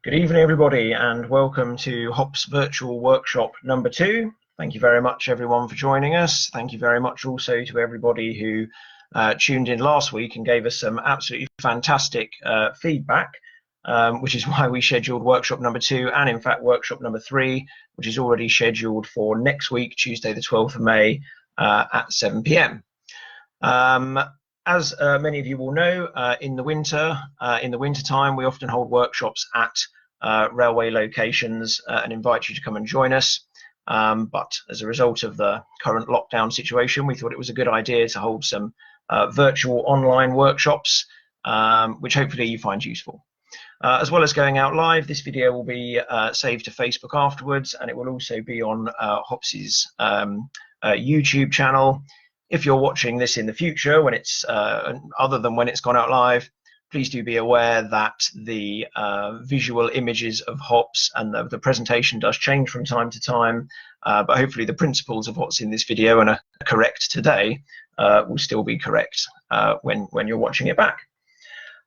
Good evening, everybody, and welcome to HOPS Virtual Workshop number 2. Thank you very much, everyone, for joining us. Thank you very much also to everybody who tuned in last week and gave us some absolutely fantastic feedback, which is why we scheduled workshop number 2 and, in fact, workshop number 3, which is already scheduled for next week, Tuesday, the 12th of May at 7 p.m. As many of you will know, in the winter time, we often hold workshops at railway locations and invite you to come and join us. But as a result of the current lockdown situation, we thought it was a good idea to hold some virtual online workshops, which hopefully you find useful. As well as going out live, this video will be saved to Facebook afterwards, and it will also be on HOPS's YouTube channel. If you're watching this in the future, when it's other than when it's gone out live, please do be aware that the visual images of HOPS and the presentation does change from time to time, but hopefully the principles of what's in this video and are correct today will still be correct when you're watching it back.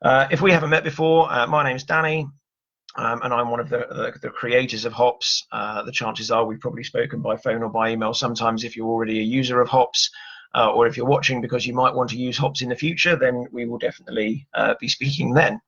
If we haven't met before, my name's Danny, and I'm one of the creators of HOPS. The chances are we've probably spoken by phone or by email sometimes if you're already a user of HOPS. Or if you're watching because you might want to use HOPS in the future, then we will definitely be speaking then.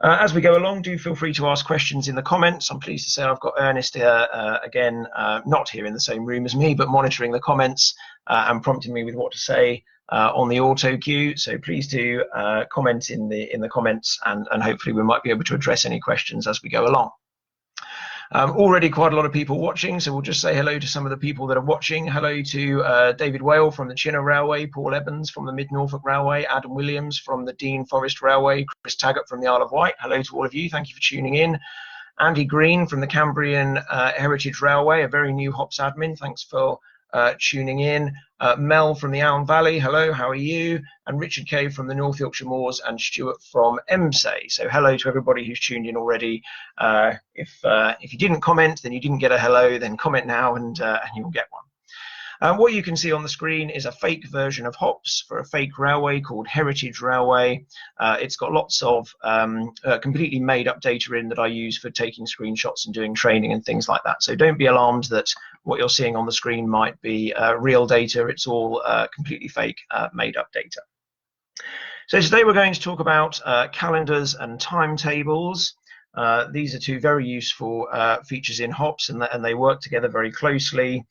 As we go along, do feel free to ask questions in the comments. I'm pleased to say I've got Ernest here, again, not here in the same room as me, but monitoring the comments and prompting me with what to say on the auto cue. So please do comment in the comments, and hopefully we might be able to address any questions as we go along. Already quite a lot of people watching, so we'll just say hello to some of the people that are watching. Hello to David Whale from the Chinner Railway, Paul Evans from the Mid-Norfolk Railway, Adam Williams from the Dean Forest Railway, Chris Taggart from the Isle of Wight. Hello to all of you. Thank you for tuning in. Andy Green from the Cambrian Heritage Railway, a very new HOPS admin. Thanks for tuning in. Mel from the Alne Valley, hello, how are you? And Richard Kay from the North Yorkshire Moors, and Stuart from EMSA. So hello to everybody who's tuned in already. If you didn't comment, then you didn't get a hello, then comment now and you'll get one. What you can see on the screen is a fake version of HOPS for a fake railway called Heritage Railway. It's got lots of completely made up data in that I use for taking screenshots and doing training and things like that. So don't be alarmed that what you're seeing on the screen might be real data. It's all completely fake, made up data. So today we're going to talk about calendars and timetables. These are two very useful features in HOPS, and they work together very closely.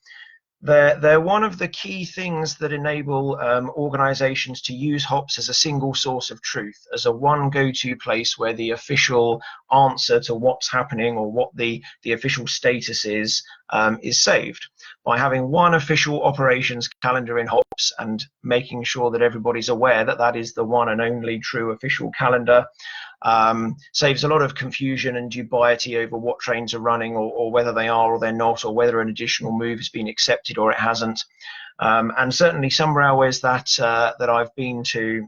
They're one of the key things that enable organizations to use HOPS as a single source of truth, as a one go-to place where the official answer to what's happening or what the official status is saved. By having one official operations calendar in HOPS and making sure that everybody's aware that that is the one and only true official calendar, saves a lot of confusion and dubiety over what trains are running or whether they are or they're not, or whether an additional move has been accepted or it hasn't. And certainly some railways that I've been to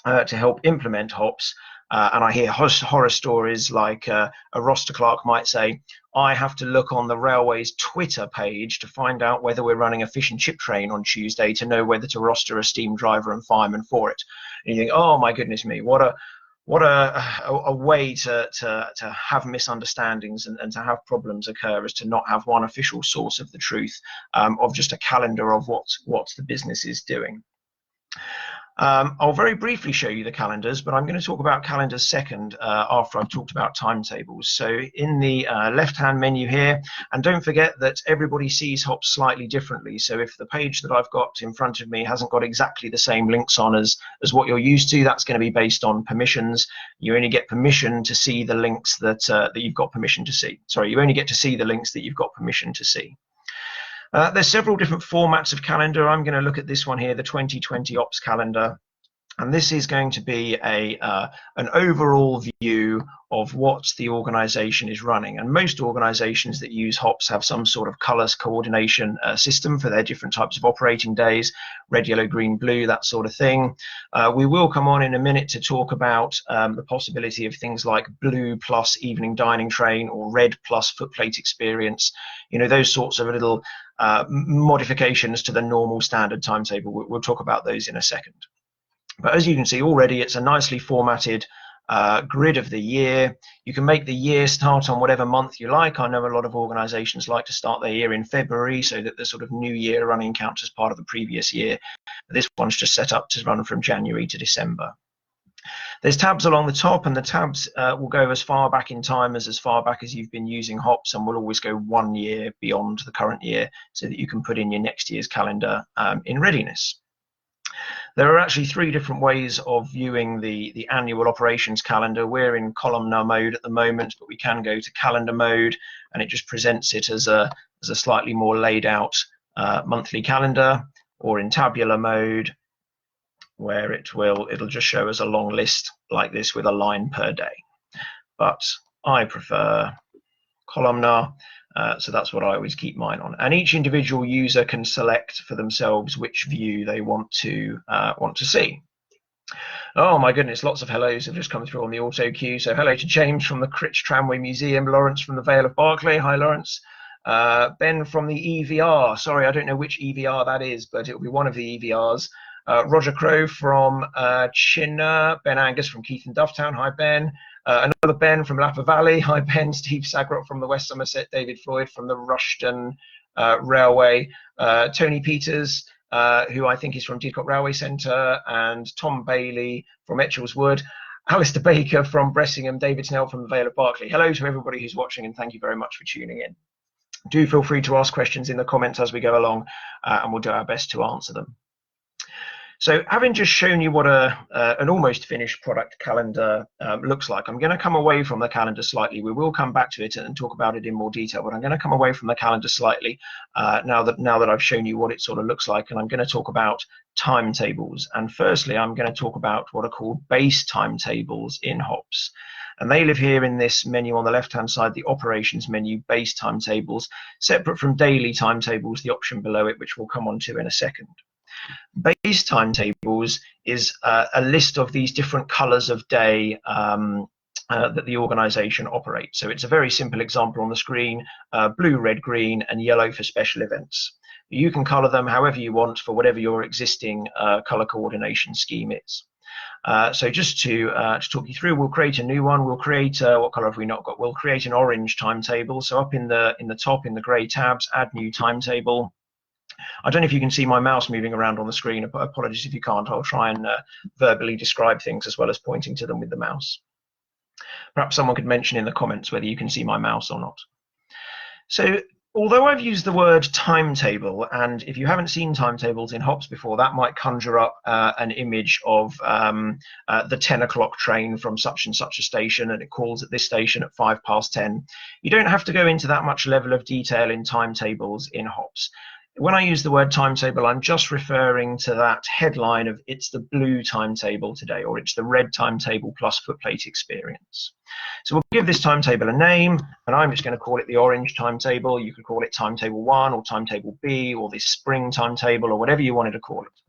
help implement HOPS, and I hear horror stories like a roster clerk might say, I have to look on the railway's Twitter page to find out whether we're running a fish and chip train on Tuesday to know whether to roster a steam driver and fireman for it. And you think, oh my goodness me, what a way to have misunderstandings and to have problems occur, is to not have one official source of the truth of just a calendar of what the business is doing. I'll very briefly show you the calendars, but I'm going to talk about calendars second after I've talked about timetables. So in the left-hand menu here, and don't forget that everybody sees HOPS slightly differently. So if the page that I've got in front of me hasn't got exactly the same links on as what you're used to, that's going to be based on permissions. You only get permission to see the links that you've got permission to see. Sorry, you only get to see the links that you've got permission to see. There's several different formats of calendar. I'm going to look at this one here, the 2020 OPS calendar. And this is going to be an overall view of what the organization is running. And most organizations that use HOPS have some sort of colors coordination system for their different types of operating days, red, yellow, green, blue, that sort of thing. We will come on in a minute to talk about the possibility of things like blue plus evening dining train or red plus footplate experience. You know, those sorts of little modifications to the normal standard timetable. We'll talk about those in a second. But as you can see already, it's a nicely formatted grid of the year. You can make the year start on whatever month you like. I know a lot of organizations like to start their year in February so that the sort of new year running counts as part of the previous year. This one's just set up to run from January to December. There's tabs along the top, and the tabs will go as far back in time as far back as you've been using HOPS, and will always go 1 year beyond the current year so that you can put in your next year's calendar in readiness. There are actually 3 different ways of viewing the annual operations calendar. We're in columnar mode at the moment, but we can go to calendar mode, and it just presents it as a slightly more laid out monthly calendar, or in tabular mode, where it'll just show us a long list like this with a line per day. But I prefer columnar, so that's what I always keep mine on. And each individual user can select for themselves which view they want to see. Oh my goodness, lots of hellos have just come through on the auto queue. So hello to James from the Critch Tramway Museum, Lawrence from the Vale of Berkeley. Hi, Lawrence. Ben from the EVR. Sorry, I don't know which EVR that is, but it'll be one of the EVRs. Roger Crow from Chinner, Ben Angus from Keith and Dufftown. Hi, Ben. Another Ben from Lapa Valley. Hi, Ben. Steve Sagrot from the West Somerset. David Floyd from the Rushton Railway. Tony Peters, who I think is from Didcot Railway Centre, and Tom Bailey from Etchells Wood. Alistair Baker from Bressingham. David Snell from the Vale of Berkeley. Hello to everybody who's watching, and thank you very much for tuning in. Do feel free to ask questions in the comments as we go along, and we'll do our best to answer them. So having just shown you what an almost finished product calendar looks like, I'm going to come away from the calendar slightly. We will come back to it and talk about it in more detail, but I'm going to come away from the calendar slightly now that I've shown you what it sort of looks like, and I'm going to talk about timetables. And firstly, I'm going to talk about what are called base timetables in HOPS. And they live here in this menu on the left-hand side, the operations menu, base timetables, separate from daily timetables, the option below it, which we'll come on to in a second. Base timetables is a list of these different colors of day that the organization operates. So it's a very simple example on the screen, blue, red, green, and yellow for special events. You can color them however you want for whatever your existing color coordination scheme is. So just to talk you through, we'll create a new one. We'll create, what color have we not got? We'll create an orange timetable. So up in the top, in the gray tabs, add new timetable. I don't know if you can see my mouse moving around on the screen. Apologies if you can't. I'll try and verbally describe things as well as pointing to them with the mouse. Perhaps someone could mention in the comments whether you can see my mouse or not. So although I've used the word timetable, and if you haven't seen timetables in HOPS before, that might conjure up an image of the 10 o'clock train from such and such a station, and it calls at this station at 10:05. You don't have to go into that much level of detail in timetables in HOPS. When I use the word timetable, I'm just referring to that headline of it's the blue timetable today, or it's the red timetable plus footplate experience. So we'll give this timetable a name, and I'm just going to call it the orange timetable. You could call it timetable 1 or timetable B or this spring timetable or whatever you wanted to call it.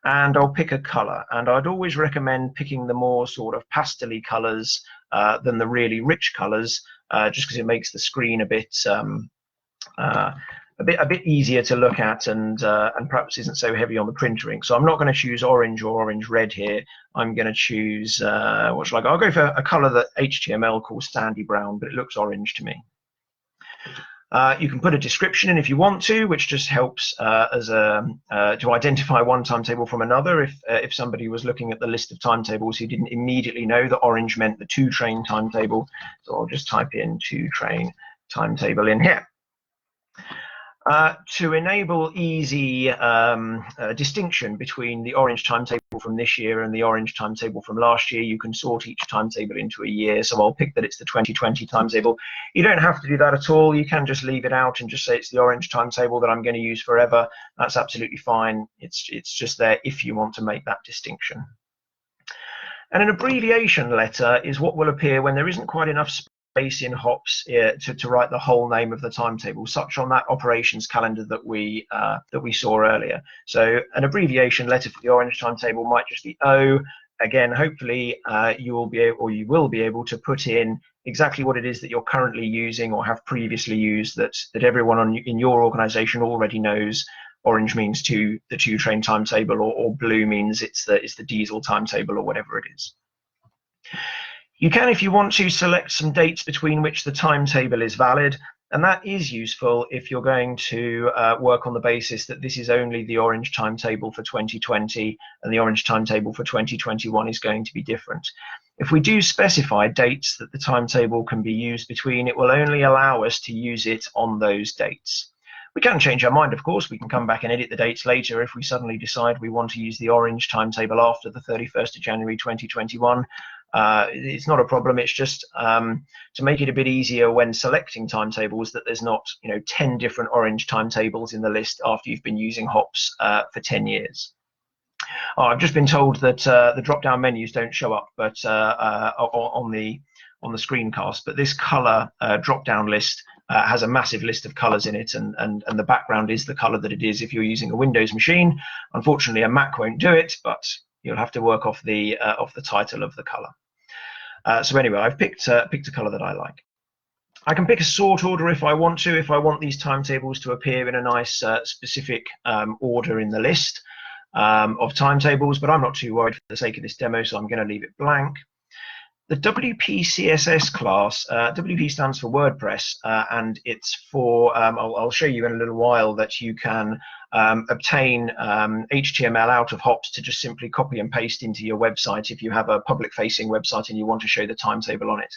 And I'll pick a color, and I'd always recommend picking the more sort of pastel-y colors than the really rich colors, just because it makes the screen a bit easier to look at, and perhaps isn't so heavy on the printer ink. So I'm not going to choose orange or orange red here. I'm going to choose what shall I go? I'll go for a color that HTML calls sandy brown, but it looks orange to me. You can put a description in if you want to, which just helps to identify one timetable from another. If somebody was looking at the list of timetables who didn't immediately know that orange meant the 2-train timetable, so I'll just type in 2-train timetable in here. To enable easy distinction between the orange timetable from this year and the orange timetable from last year, you can sort each timetable into a year. So I'll pick that it's the 2020 timetable. You don't have to do that at all. You can just leave it out and just say it's the orange timetable that I'm going to use forever. That's absolutely fine. It's just there if you want to make that distinction. And an abbreviation letter is what will appear when there isn't quite enough space in HOPS to write the whole name of the timetable, such on that operations calendar that we saw earlier. So an abbreviation letter for the orange timetable might just be O. Again, hopefully you will be able to put in exactly what it is that you're currently using or have previously used, that everyone in your organization already knows. Orange means the 2-train timetable, or blue means it's the diesel timetable, or whatever it is. You can, if you want to, select some dates between which the timetable is valid, and that is useful if you're going to work on the basis that this is only the orange timetable for 2020 and the orange timetable for 2021 is going to be different. If we do specify dates that the timetable can be used between, it will only allow us to use it on those dates. We can change our mind, of course. We can come back and edit the dates later if we suddenly decide we want to use the orange timetable after the 31st of January 2021. It's not a problem. It's just to make it a bit easier when selecting timetables that there's not 10 different orange timetables in the list after you've been using HOPS for 10 years. I've just been told that the drop-down menus don't show up, but on the screencast. But this color drop-down list has a massive list of colors in it, and the background is the color that it is if you're using a Windows machine. Unfortunately, a Mac won't do it, but you'll have to work off the title of the color. So anyway, I've picked a color that I like. I can pick a sort order if I want to, if I want these timetables to appear in a nice specific order in the list of timetables, but I'm not too worried for the sake of this demo, so I'm going to leave it blank. The WP CSS class, WP stands for WordPress, and it's for, I'll show you in a little while that you can obtain HTML out of HOPS to just simply copy and paste into your website if you have a public-facing website and you want to show the timetable on it.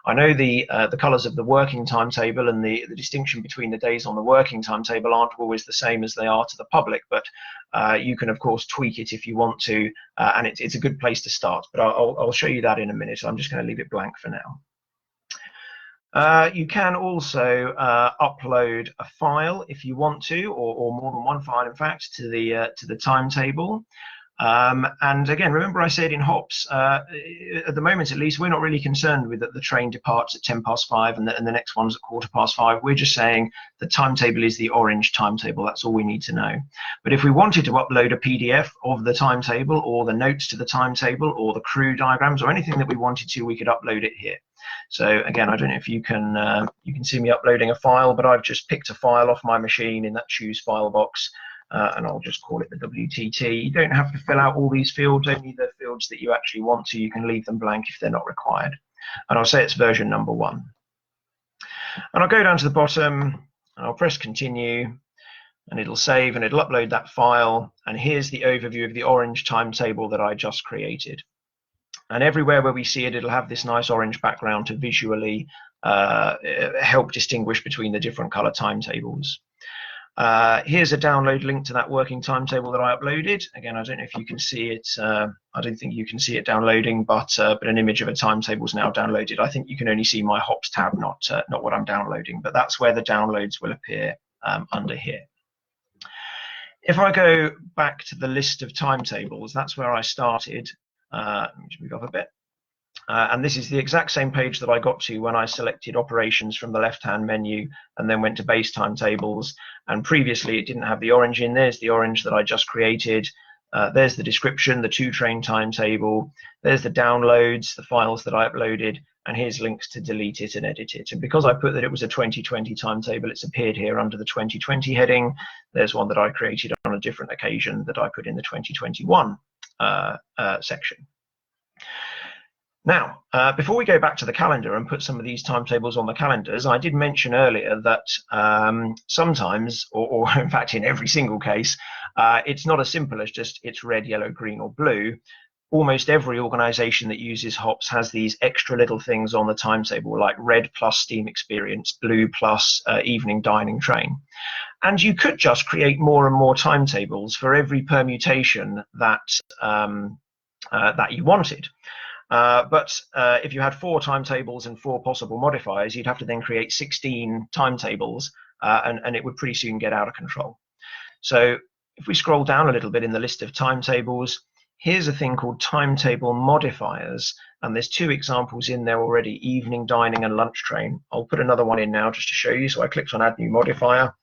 I know the colors of the working timetable and the distinction between the days on the working timetable aren't always the same as they are to the public, but you can, of course, tweak it if you want to, and it's a good place to start. But I'll show you that in a minute. I'm just going to leave it blank for now. You can also upload a file if you want to, or more than one file, in fact, to the timetable. And again, remember I said in HOPS, at the moment at least, we're not really concerned with that the train departs at 5:10 and the next one's at 5:15. We're just saying the timetable is the orange timetable. That's all we need to know. But if we wanted to upload a PDF of the timetable, or the notes to the timetable, or the crew diagrams, or anything that we wanted to, we could upload it here. So again, I don't know if you can see me uploading a file, but I've just picked a file off my machine in that choose file box. And I'll just call it the WTT. You don't have to fill out all these fields, only the fields that you actually want to. You can leave them blank if they're not required. And I'll say it's version number 1. And I'll go down to the bottom, and I'll press continue, and it'll save, and it'll upload that file. And here's the overview of the orange timetable that I just created. And everywhere where we see it, it'll have this nice orange background to visually help distinguish between the different color timetables. Here's a download link to that working timetable that I uploaded. Again, I don't know if you can see it. I don't think you can see it downloading, but an image of a timetable is now downloaded. I think you can only see my HOPS tab, not what I'm downloading, but that's where the downloads will appear under here. If I go back to the list of timetables, that's where I started. Let me just move up a bit. And this is the exact same page that I got to when I selected operations from the left-hand menu and then went to base timetables. And previously it didn't have the orange in. There's the orange that I just created. There's the description, the 2-train timetable. There's the downloads, the files that I uploaded, and here's links to delete it and edit it. And because I put that it was a 2020 timetable, it's appeared here under the 2020 heading. There's one that I created on a different occasion that I put in the 2021 section. Now, before we go back to the calendar and put some of these timetables on the calendars, I did mention earlier that sometimes, or in fact in every single case, it's not as simple as just it's red, yellow, green, or blue. Almost every organization that uses HOPS has these extra little things on the timetable, like red plus steam experience, blue plus evening dining train. And you could just create more and more timetables for every permutation that that you wanted. But if you had 4 timetables and 4 possible modifiers, you'd have to then create 16 timetables, and it would pretty soon get out of control. So if we scroll down a little bit in the list of timetables, here's a thing called timetable modifiers, and there's 2 examples in there already, evening dining and lunch train. I'll put another one in now just to show you. So I clicked on add new modifier.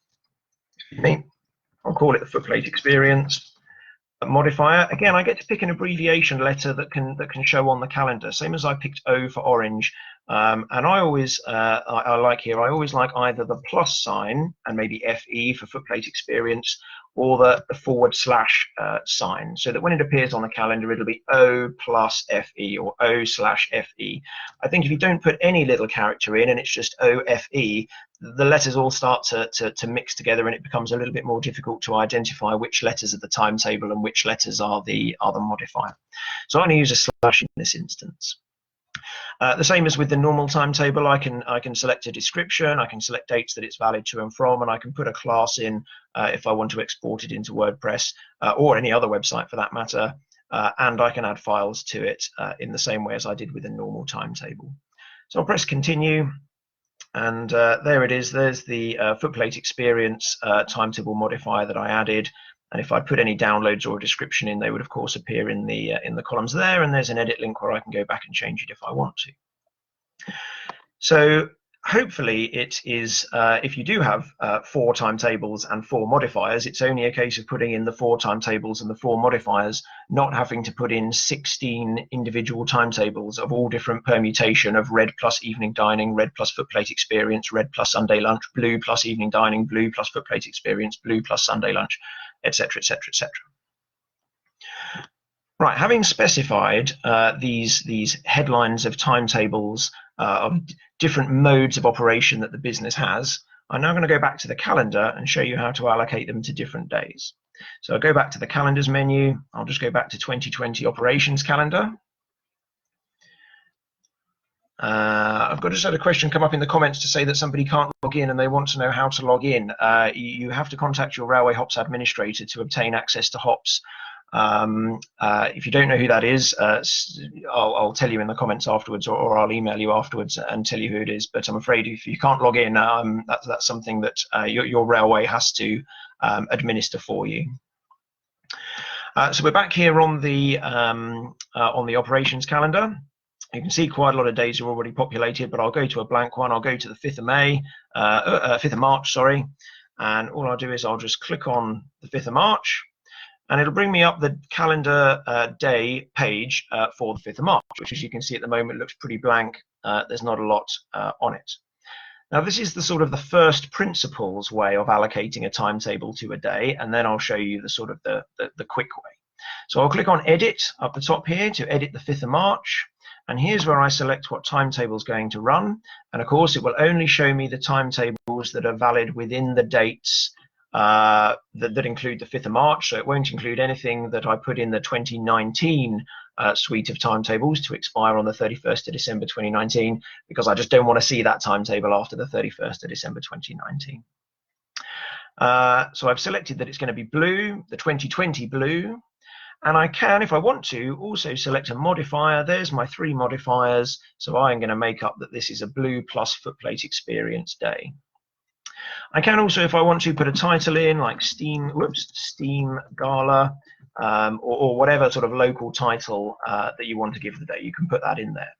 I'll call it the footplate experience. Modifier. Again, I get to pick an abbreviation letter that can show on the calendar, same as I picked O for orange. And I always I like here, I always like either the plus sign and maybe FE for footplate experience, or the / sign, so that when it appears on the calendar, it'll be O plus FE or O/FE. I think if you don't put any little character in and it's just OFE, the letters all start to mix together, and it becomes a little bit more difficult to identify which letters are the timetable and which letters are the modifier. So I'm going to use a slash in this instance. The same as with the normal timetable, I can select a description, I can select dates that it's valid to and from, and I can put a class in if I want to export it into WordPress or any other website for that matter, and I can add files to it in the same way as I did with a normal timetable. So I'll press continue, and there it is. There's the footplate experience timetable modifier that I added. And if I put any downloads or a description in, they would of course appear in the columns there. And there's an edit link where I can go back and change it if I want to. So hopefully it is, if you do have 4 timetables and 4 modifiers, it's only a case of putting in the 4 timetables and the 4 modifiers, not having to put in 16 individual timetables of all different permutation of red plus evening dining, red plus footplate experience, red plus Sunday lunch, blue plus evening dining, blue plus footplate experience, blue plus Sunday lunch, etc., etc., etc. Right, having specified these headlines of timetables of different modes of operation that the business has, I'm now going to go back to the calendar and show you how to allocate them to different days. So I'll go back to the calendars menu. I'll just go back to 2020 operations calendar. I've just had a question come up in the comments to say that somebody can't log in and they want to know how to log in. You have to contact your Railway HOPS administrator to obtain access to HOPS. If you don't know who that is, I'll tell you in the comments afterwards, or I'll email you afterwards and tell you who it is. But I'm afraid if you can't log in, that's something that your railway has to administer for you. So we're back here on the operations calendar. You can see quite a lot of days are already populated, but I'll go to a blank one. I'll go to the 5th of March, sorry. And all I'll do is I'll just click on the 5th of March, and it'll bring me up the calendar day page for the 5th of March, which, as you can see at the moment, looks pretty blank. There's not a lot on it. Now, this is the sort of the first principles way of allocating a timetable to a day, and then I'll show you the sort of the quick way. So I'll click on Edit up the top here to edit the 5th of March. And here's where I select what timetable is going to run. And of course, it will only show me the timetables that are valid within the dates that include the 5th of March. So it won't include anything that I put in the 2019 suite of timetables to expire on the 31st of December 2019, because I just don't want to see that timetable after the 31st of December 2019. So I've selected that it's going to be blue, the 2020 blue. And I can, if I want to, also select a modifier. There's my 3 modifiers. So I'm going to make up that this is a blue plus footplate experience day. I can also, if I want to, put a title in like Steam Gala, or whatever sort of local title that you want to give the day. You can put that in there.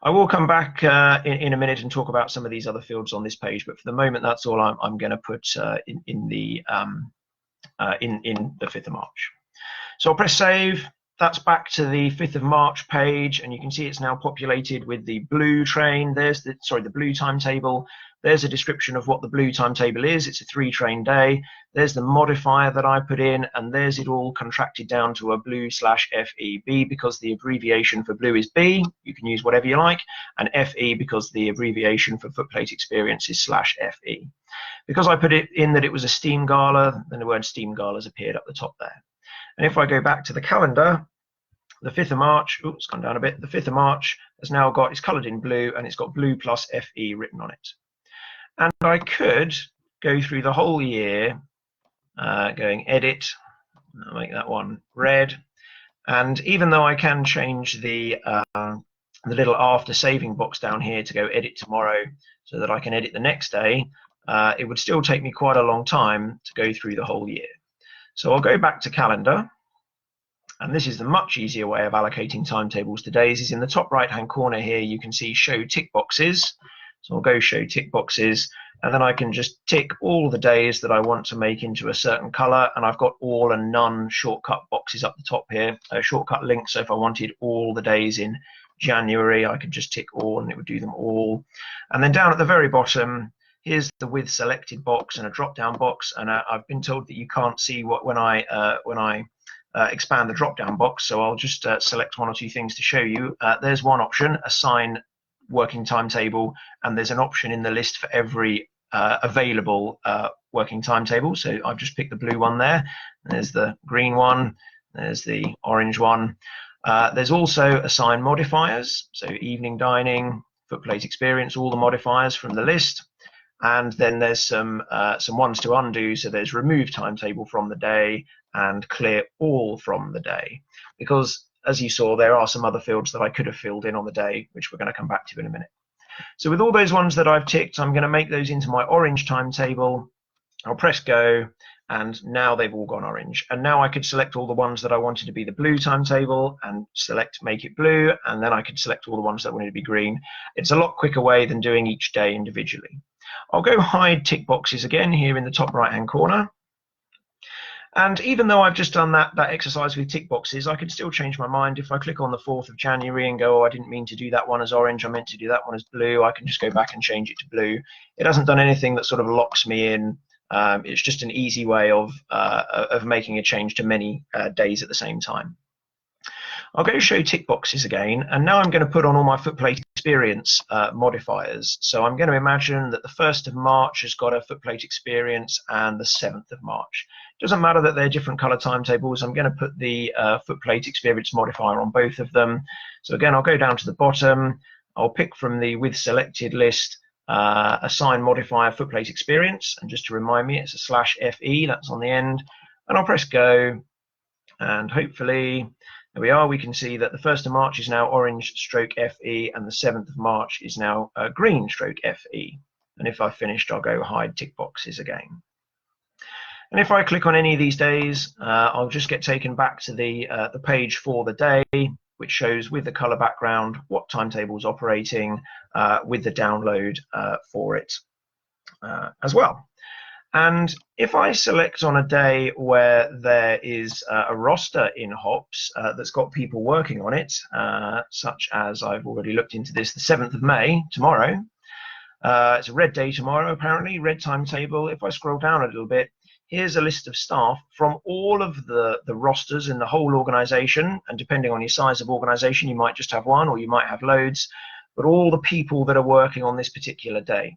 I will come back in a minute and talk about some of these other fields on this page, but for the moment, that's all I'm going to put in the 5th of March. So I'll press save. That's back to the 5th of March page, and you can see it's now populated with the blue train. There's the blue timetable. There's a description of what the blue timetable is. It's a 3-train day. There's the modifier that I put in, and there's it all contracted down to a blue/FE. B because the abbreviation for blue is B. You can use whatever you like, and FE because the abbreviation for footplate experience is /FE. Because I put it in that it was a Steam Gala, then the word Steam Gala has appeared up the top there. And if I go back to the calendar, the 5th of March, oops, it's gone down a bit. The 5th of March has now got, it's coloured in blue, and it's got blue plus FE written on it. And I could go through the whole year, going edit, I'll make that one red. And even though I can change the little after saving box down here to go edit tomorrow so that I can edit the next day, it would still take me quite a long time to go through the whole year. So I'll go back to calendar, and this is the much easier way of allocating timetables to days. Is in the top right hand corner here you can see show tick boxes. So I'll go show tick boxes, and then I can just tick all the days that I want to make into a certain color, and I've got all and none shortcut boxes up the top here, shortcut links. So if I wanted all the days in January, I could just tick all and it would do them all. And then down at the very bottom, here's the with selected box and a drop down box, and I've been told that you can't see when I expand the drop down box, so I'll just select one or two things to show you. There's one option, assign working timetable, and there's an option in the list for every available working timetable. So I've just picked the blue one there. There's the green one, there's the orange one. There's also assign modifiers, so evening dining, footplate experience, all the modifiers from the list. And then there's some ones to undo, so there's remove timetable from the day and clear all from the day, because as you saw, there are some other fields that I could have filled in on the day, which we're going to come back to in a minute. So with all those ones that I've ticked, I'm going to make those into my orange timetable. I'll press go, and now they've all gone orange. And now I could select all the ones that I wanted to be the blue timetable and select make it blue, and then I could select all the ones that wanted to be green. It's a lot quicker way than doing each day individually. I'll go hide tick boxes again here in the top right hand corner. And even though I've just done that exercise with tick boxes, I can still change my mind. If I click on the 4th of January and go, oh, I didn't mean to do that one as orange, I meant to do that one as blue, I can just go back and change it to blue. It hasn't done anything that sort of locks me in. It's just an easy way of making a change to many days at the same time. I'll go show tick boxes again, and now I'm going to put on all my footplate experience modifiers. So I'm going to imagine that the 1st of March has got a footplate experience and the 7th of March. It doesn't matter that they're different color timetables. I'm going to put the footplate experience modifier on both of them. So again, I'll go down to the bottom. I'll pick from the with selected list assign modifier footplate experience, and just to remind me, it's a /FE, that's on the end, and I'll press go, and hopefully there we are. We can see that the 1st of March is now orange stroke FE, and the 7th of March is now green stroke FE. And if I've finished, I'll go hide tick boxes again. And if I click on any of these days, I'll just get taken back to the page for the day, which shows with the color background what timetable is operating with the download for it as well. And if I select on a day where there is a roster in HOPS that's got people working on it, such as I've already looked into this, the 7th of May, tomorrow. It's a red day tomorrow, apparently, red timetable. If I scroll down a little bit, here's a list of staff from all of the rosters in the whole organization. And depending on your size of organization, you might just have one or you might have loads, but all the people that are working on this particular day.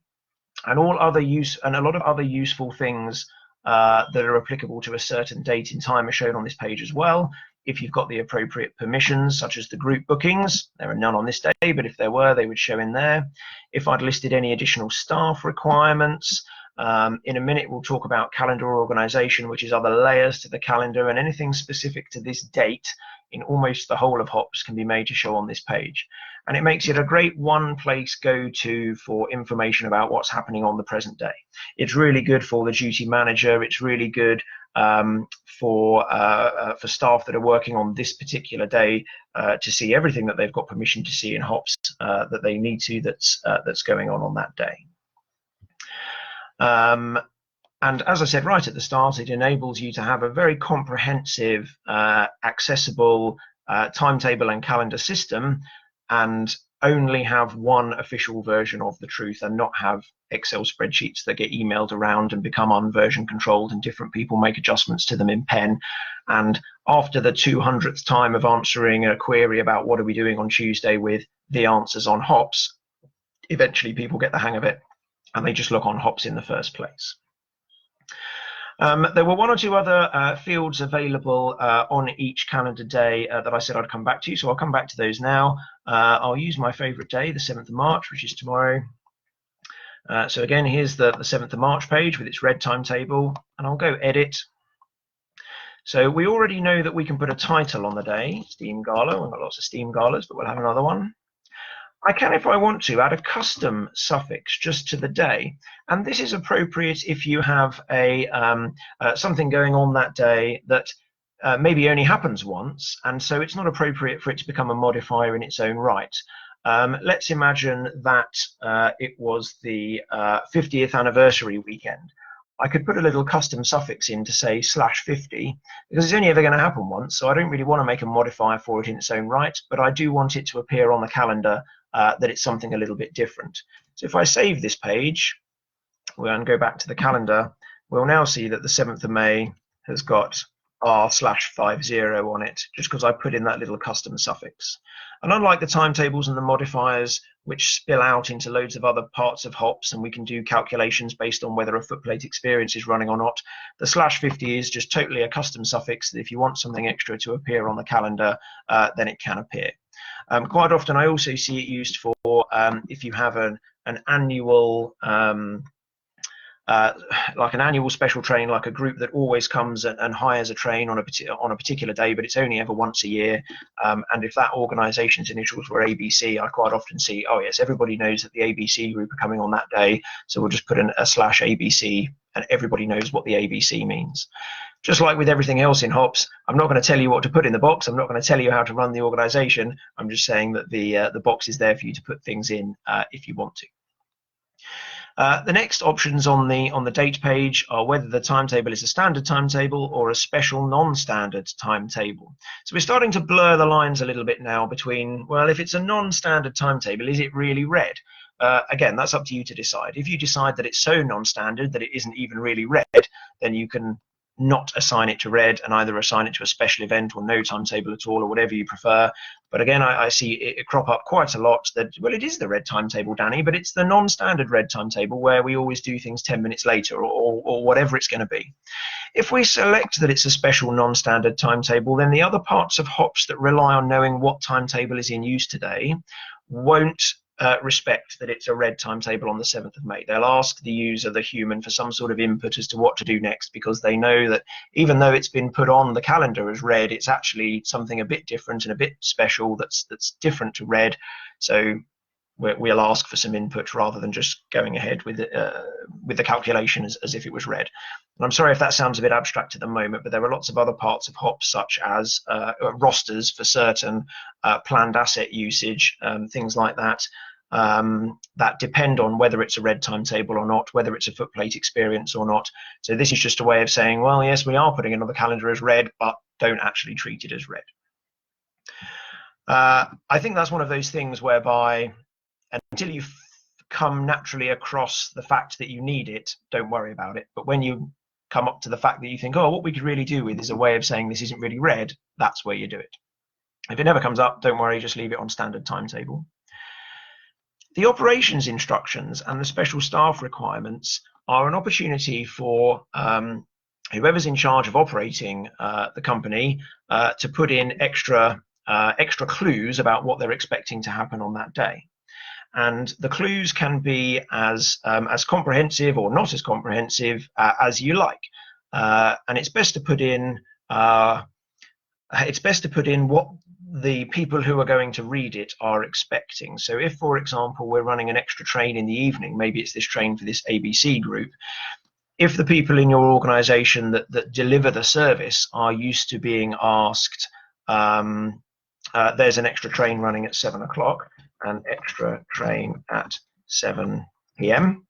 And a lot of other useful things that are applicable to a certain date in time are shown on this page as well. If you've got the appropriate permissions, such as the group bookings, there are none on this day, but if there were, they would show in there. If I'd listed any additional staff requirements, in a minute we'll talk about calendar organization, which is other layers to the calendar, and anything specific to this date in almost the whole of HOPS can be made to show on this page. And it makes it a great one-place go-to for information about what's happening on the present day. It's really good for the duty manager. It's really good for staff that are working on this particular day to see everything that they've got permission to see in HOPS that they need to, that's going on that day. And as I said right at the start, it enables you to have a very comprehensive, accessible timetable and calendar system, and only have one official version of the truth, and not have Excel spreadsheets that get emailed around and become unversion controlled, and different people make adjustments to them in pen. And after the 200th time of answering a query about what are we doing on Tuesday with the answers on HOPS, eventually people get the hang of it and they just look on HOPS in the first place. There were one or two other fields available on each calendar day that I said I'd come back to, so I'll come back to those now. I'll use my favorite day, the 7th of March, which is tomorrow. So again, here's the 7th of March page with its red timetable, and I'll go edit. So we already know that we can put a title on the day, Steam Gala. We've got lots of Steam Galas, but we'll have another one. I can, if I want to, add a custom suffix just to the day, and this is appropriate if you have something going on that day that maybe only happens once, and so it's not appropriate for it to become a modifier in its own right. Let's imagine that it was the 50th anniversary weekend. I could put a little custom suffix in to say /50, because it's only ever going to happen once, so I don't really want to make a modifier for it in its own right, but I do want it to appear on the calendar that it's something a little bit different. So if I save this page, we'll go back to the calendar, we'll now see that the 7th of May has got R/50 on it, just because I put in that little custom suffix. And unlike the timetables and the modifiers, which spill out into loads of other parts of HOPS, and we can do calculations based on whether a footplate experience is running or not, the /50 is just totally a custom suffix that if you want something extra to appear on the calendar, then it can appear. Quite often I also see it used for if you have an annual like an annual special train, like a group that always comes and hires a train on a particular day, but it's only ever once a year. And if that organisation's initials were ABC, I quite often see, oh yes, everybody knows that the ABC group are coming on that day, so we'll just put in a /ABC, and everybody knows what the ABC means. Just like with everything else in HOPS, I'm not going to tell you what to put in the box. I'm not going to tell you how to run the organisation. I'm just saying that the box is there for you to put things in if you want to. The next options on the date page are whether the timetable is a standard timetable or a special non-standard timetable. So we're starting to blur the lines a little bit now between, well, if it's a non-standard timetable, is it really red? Again, that's up to you to decide. If you decide that it's so non-standard that it isn't even really red, then you can not assign it to red and either assign it to a special event or no timetable at all, or whatever you prefer. But again, I see it crop up quite a lot that, well, it is the red timetable, Danny, but it's the non-standard red timetable where we always do things 10 minutes later, or whatever it's going to be. If we select that it's a special non-standard timetable, then the other parts of HOPS that rely on knowing what timetable is in use today won't respect that it's a red timetable on the 7th of May. They'll ask the user, the human, for some sort of input as to what to do next, because they know that even though it's been put on the calendar as red, it's actually something a bit different and a bit special that's different to red. So we'll ask for some input rather than just going ahead with the calculation as if it was red. And I'm sorry if that sounds a bit abstract at the moment, but there are lots of other parts of HOPS, such as rosters for certain, planned asset usage, things like that, that depend on whether it's a red timetable or not, whether it's a footplate experience or not. So this is just a way of saying, well, yes, we are putting it on the calendar as red, but don't actually treat it as red. I think that's one of those things whereby until you come naturally across the fact that you need it, don't worry about it. But when you come up to the fact that you think, oh, what we could really do with is a way of saying this isn't really red, that's where you do it. If it never comes up, don't worry, just leave it on standard timetable. The operations instructions and the special staff requirements are an opportunity for whoever's in charge of operating the company to put in extra clues about what they're expecting to happen on that day. And the clues can be as comprehensive or not as comprehensive as you like. And it's best to put in what the people who are going to read it are expecting. So if, for example, we're running an extra train in the evening, maybe it's this train for this ABC group, if the people in your organization that deliver the service are used to being asked, there's an extra train running at 7 o'clock, an extra train at 7 p.m.,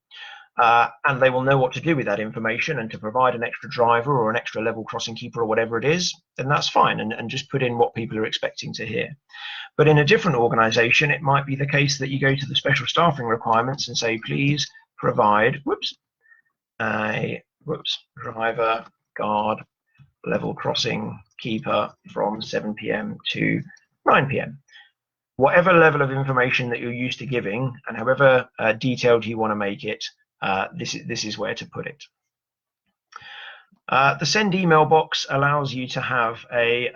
and they will know what to do with that information and to provide an extra driver or an extra level crossing keeper or whatever it is, then that's fine, and just put in what people are expecting to hear. But in a different organization, it might be the case that you go to the special staffing requirements and say, please provide driver, guard, level crossing keeper from 7 p.m. to 9 p.m. Whatever level of information that you're used to giving, and however detailed you want to make it, this is where to put it. The send email box allows you to have a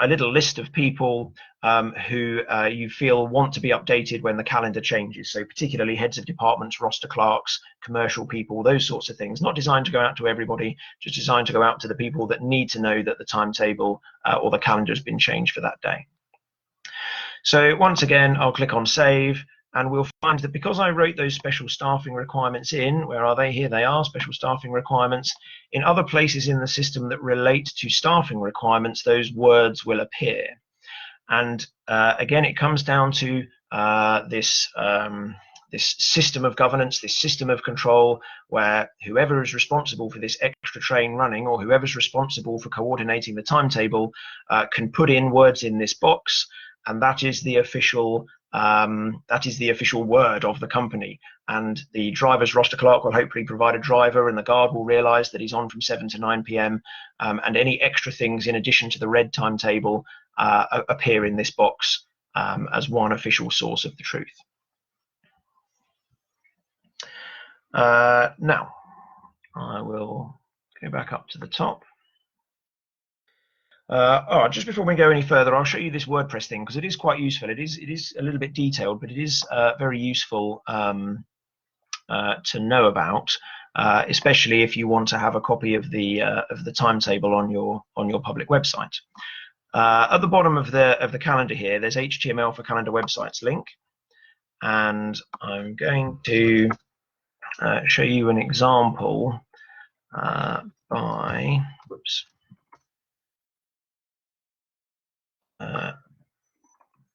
little list of people who you feel want to be updated when the calendar changes. So particularly heads of departments, roster clerks, commercial people, those sorts of things. Not designed to go out to everybody, just designed to go out to the people that need to know that the timetable or the calendar has been changed for that day. So once again, I'll click on save, and we'll find that because I wrote those special staffing requirements in, where are they? Here they are, special staffing requirements. In other places in the system that relate to staffing requirements, those words will appear. And again, it comes down to this system of governance, this system of control, where whoever is responsible for this extra train running, or whoever's responsible for coordinating the timetable, can put in words in this box, and that is the official that is the official word of the company. And the driver's roster clerk will hopefully provide a driver, and the guard will realise that he's on from 7 to 9 p.m. And any extra things in addition to the red timetable appear in this box as one official source of the truth. Now, I will go back up to the top. All right, just before we go any further, I'll show you this WordPress thing because it is quite useful. It is a little bit detailed, but it is very useful to know about, especially if you want to have a copy of the timetable on your public website. At the bottom of the calendar here, there's HTML for calendar websites link, and I'm going to show you an example by whoops.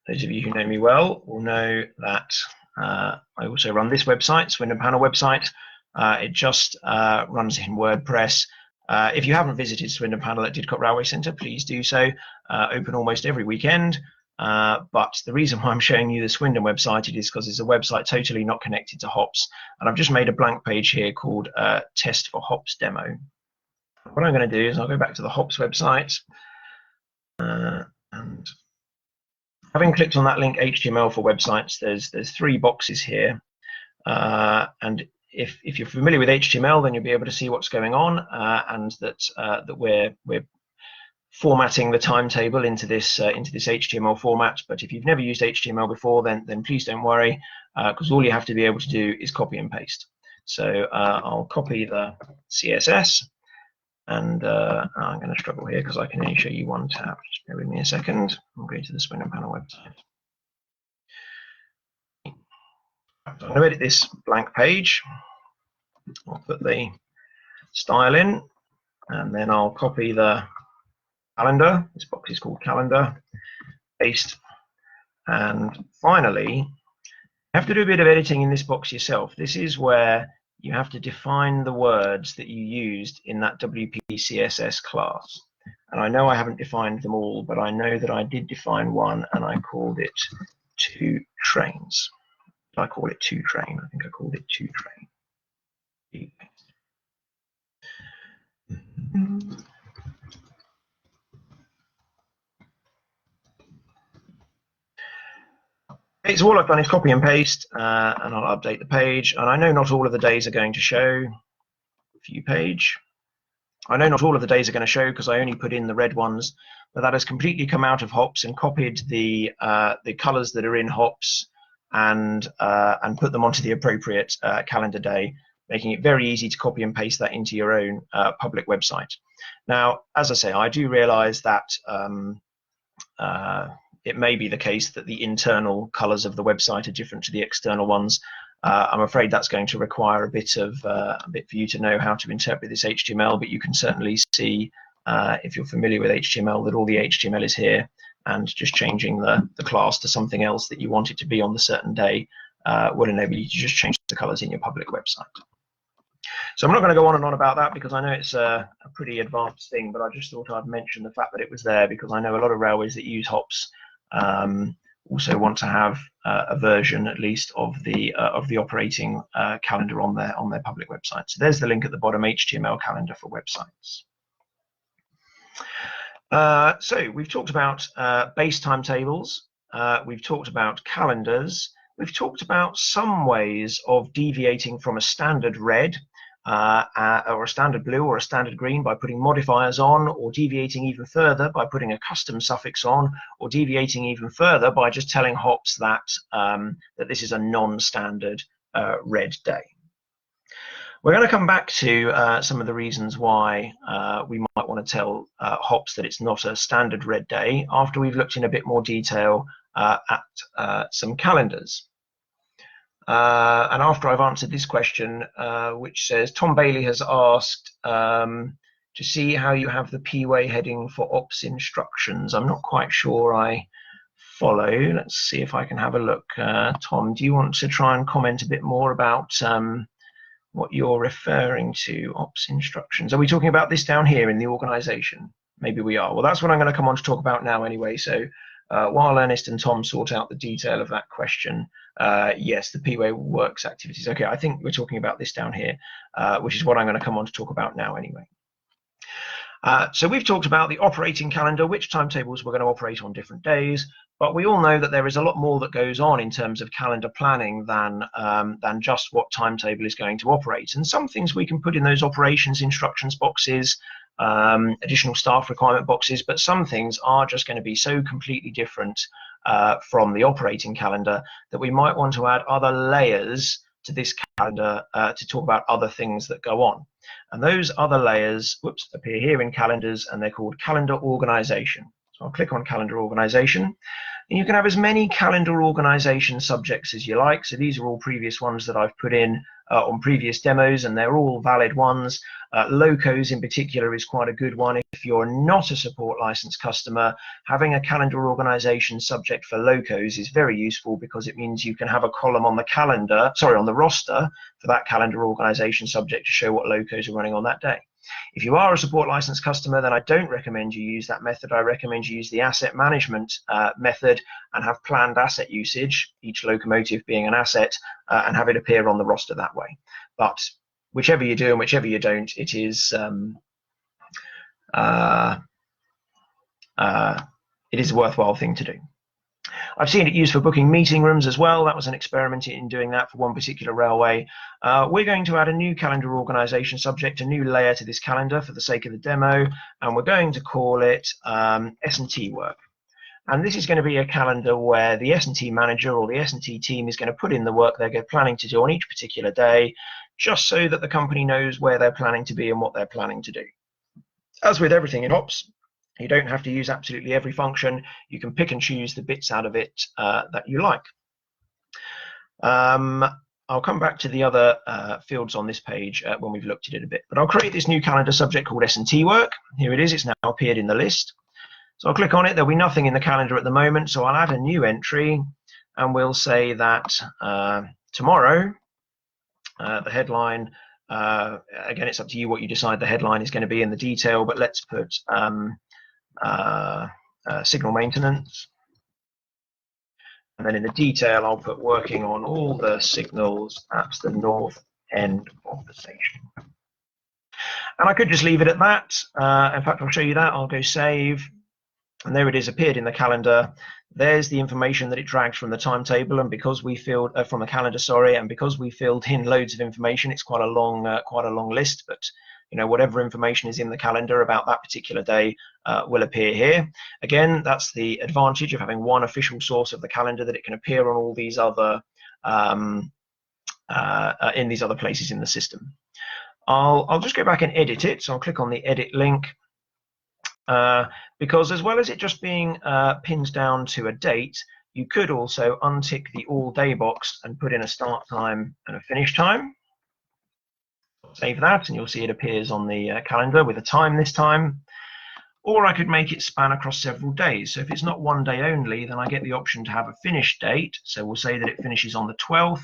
Those of you who know me well will know that I also run this website, Swindon Panel website. It just runs in WordPress. If you haven't visited Swindon Panel at Didcot Railway Centre, please do so. Open almost every weekend. But the reason why I'm showing you the Swindon website is because it's a website totally not connected to HOPS. And I've just made a blank page here called Test for HOPS Demo. What I'm going to do is I'll go back to the HOPS website. And having clicked on that link, HTML for websites, there's 3 boxes here. And if you're familiar with HTML, then you'll be able to see what's going on, and that we're formatting the timetable into this HTML format. But if you've never used HTML before, then please don't worry, because all you have to be able to do is copy and paste. So I'll copy the CSS, and I'm going to struggle here because I can only show you one tab. Just bear with me a second. I'll go to the Swindon Panel website. I'm going to edit this blank page. I'll put the style in, and then I'll copy the calendar. This box is called calendar. Paste. And finally, you have to do a bit of editing in this box yourself. This is where you have to define the words that you used in that WP CSS class. And I know I haven't defined them all, but I know that I did define one, and I called it to trains. I call it to train. I think I called it to train. Okay, so all I've done is copy and paste, and I'll update the page. And I know not all of the days are going to show. View page. I know not all of the days are going to show because I only put in the red ones, but that has completely come out of HOPS and copied the colors that are in HOPS and put them onto the appropriate calendar day, making it very easy to copy and paste that into your own public website. Now, as I say, I do realize that it may be the case that the internal colors of the website are different to the external ones. I'm afraid that's going to require a bit for you to know how to interpret this HTML, but you can certainly see, if you're familiar with HTML, that all the HTML is here, and just changing the class to something else that you want it to be on the certain day will enable you to just change the colors in your public website. So I'm not going to go on and on about that because I know it's a pretty advanced thing, but I just thought I'd mention the fact that it was there because I know a lot of railways that use HOPS also want to have a version, at least, of the operating calendar on their public website. So there's the link at the bottom: HTML calendar for websites. So we've talked about base timetables. We've talked about calendars. We've talked about some ways of deviating from a standard red or a standard blue or a standard green by putting modifiers on, or deviating even further by putting a custom suffix on, or deviating even further by just telling HOPS that this is a non-standard red day. We're going to come back to some of the reasons why we might want to tell HOPS that it's not a standard red day after we've looked in a bit more detail at some calendars. And after I've answered this question, which says, Tom Bailey has asked to see how you have the P-way heading for OPS instructions. I'm not quite sure I follow. Let's see if I can have a look. Tom, do you want to try and comment a bit more about what you're referring to, OPS instructions? Are we talking about this down here in the organization? Maybe we are. Well, that's what I'm going to come on to talk about now anyway. So While Ernest and Tom sort out the detail of that question, yes, the PWA works activities. Okay, I think we're talking about this down here, which is what I'm going to come on to talk about now anyway. So we've talked about the operating calendar, which timetables we're going to operate on different days, but we all know that there is a lot more that goes on in terms of calendar planning than just what timetable is going to operate. And some things we can put in those operations instructions boxes, additional staff requirement boxes, but some things are just going to be so completely different from the operating calendar that we might want to add other layers to this calendar to talk about other things that go on. And those other layers, appear here in calendars, and they're called calendar organization. So I'll click on calendar organization, and you can have as many calendar organization subjects as you like. So these are all previous ones that I've put in on previous demos, and they're all valid ones. Locos in particular is quite a good one. If you're not a support license customer, having a calendar organization subject for locos is very useful, because it means you can have a column on the calendar, on the roster for that calendar organization subject to show what locos are running on that day. If you are a support license customer, then I don't recommend you use that method. I recommend you use the asset management method and have planned asset usage, each locomotive being an asset, and have it appear on the roster that way. But whichever you do and whichever you don't, it is a worthwhile thing to do. I've seen it used for booking meeting rooms as well. That was an experiment in doing that for one particular railway. We're going to add a new calendar organization subject, a new layer to this calendar for the sake of the demo, and we're going to call it S&T work. And this is going to be a calendar where the S&T manager or the S&T team is going to put in the work they're planning to do on each particular day, just so that the company knows where they're planning to be and what they're planning to do. As with everything in HOPS, you don't have to use absolutely every function. You can pick and choose the bits out of it that you like. I'll come back to the other fields on this page when we've looked at it a bit. But I'll create this new calendar subject called S&T work. Here it is. It's now appeared in the list. So I'll click on it. There'll be nothing in the calendar at the moment. So I'll add a new entry, and we'll say that tomorrow, the headline, again, it's up to you what you decide the headline is going to be in the detail, but let's put signal maintenance, and then in the detail I'll put working on all the signals at the north end of the station. And I could just leave it at that. In fact, I'll show you that. I'll go save, and there it is, appeared in the calendar. There's the information that it dragged from the timetable, and because we filled from the calendar, and because we filled in loads of information, it's quite a long list. But whatever information is in the calendar about that particular day will appear here. Again, that's the advantage of having one official source of the calendar, that it can appear on all these other in these other places in the system. I'll just go back and edit it. So I'll click on the edit link, because as well as it just being pinned down to a date, you could also untick the all day box and put in a start time and a finish time. Save that, and you'll see it appears on the calendar with a time this time. Or I could make it span across several days. So if it's not one day only, then I get the option to have a finish date. So we'll say that it finishes on the 12th.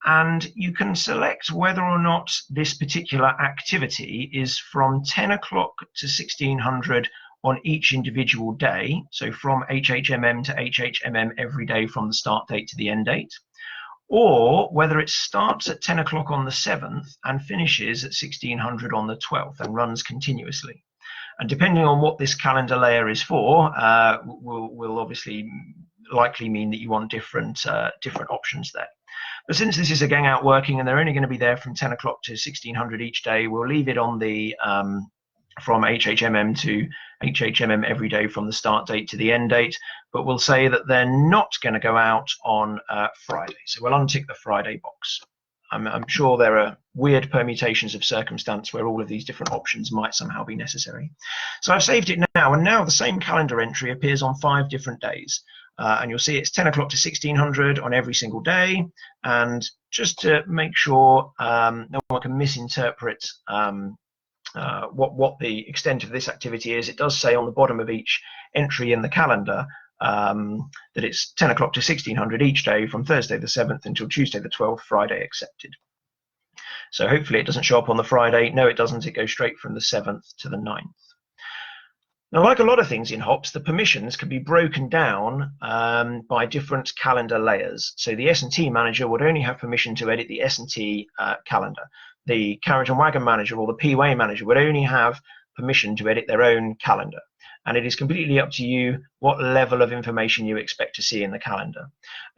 And you can select whether or not this particular activity is from 10 o'clock to 1600 on each individual day. So from HHMM to HHMM every day from the start date to the end date. Or whether it starts at 10 o'clock on the 7th and finishes at 1600 on the 12th and runs continuously. And depending on what this calendar layer is for, will obviously likely mean that you want different options there. But since this is a gang out working and they're only going to be there from 10 o'clock to 1600 each day, we'll leave it on the from HHMM to HHMM every day from the start date to the end date, but we'll say that they're not going to go out on Friday. So we'll untick the Friday box. I'm sure there are weird permutations of circumstance where all of these different options might somehow be necessary. So I've saved it now, and now the same calendar entry appears on 5 different days. And you'll see it's 10 o'clock to 1600 on every single day. And just to make sure no one can misinterpret what the extent of this activity is, it does say on the bottom of each entry in the calendar that it's 10 o'clock to 1600 each day from Thursday the 7th until Tuesday the 12th, Friday accepted. So hopefully it doesn't show up on the Friday. No, it doesn't. It goes straight from the 7th to the 9th. Now, like a lot of things in HOPS, the permissions can be broken down by different calendar layers. So the S&T manager would only have permission to edit the S&T calendar. The carriage and wagon manager or the P-way manager would only have permission to edit their own calendar. And it is completely up to you what level of information you expect to see in the calendar.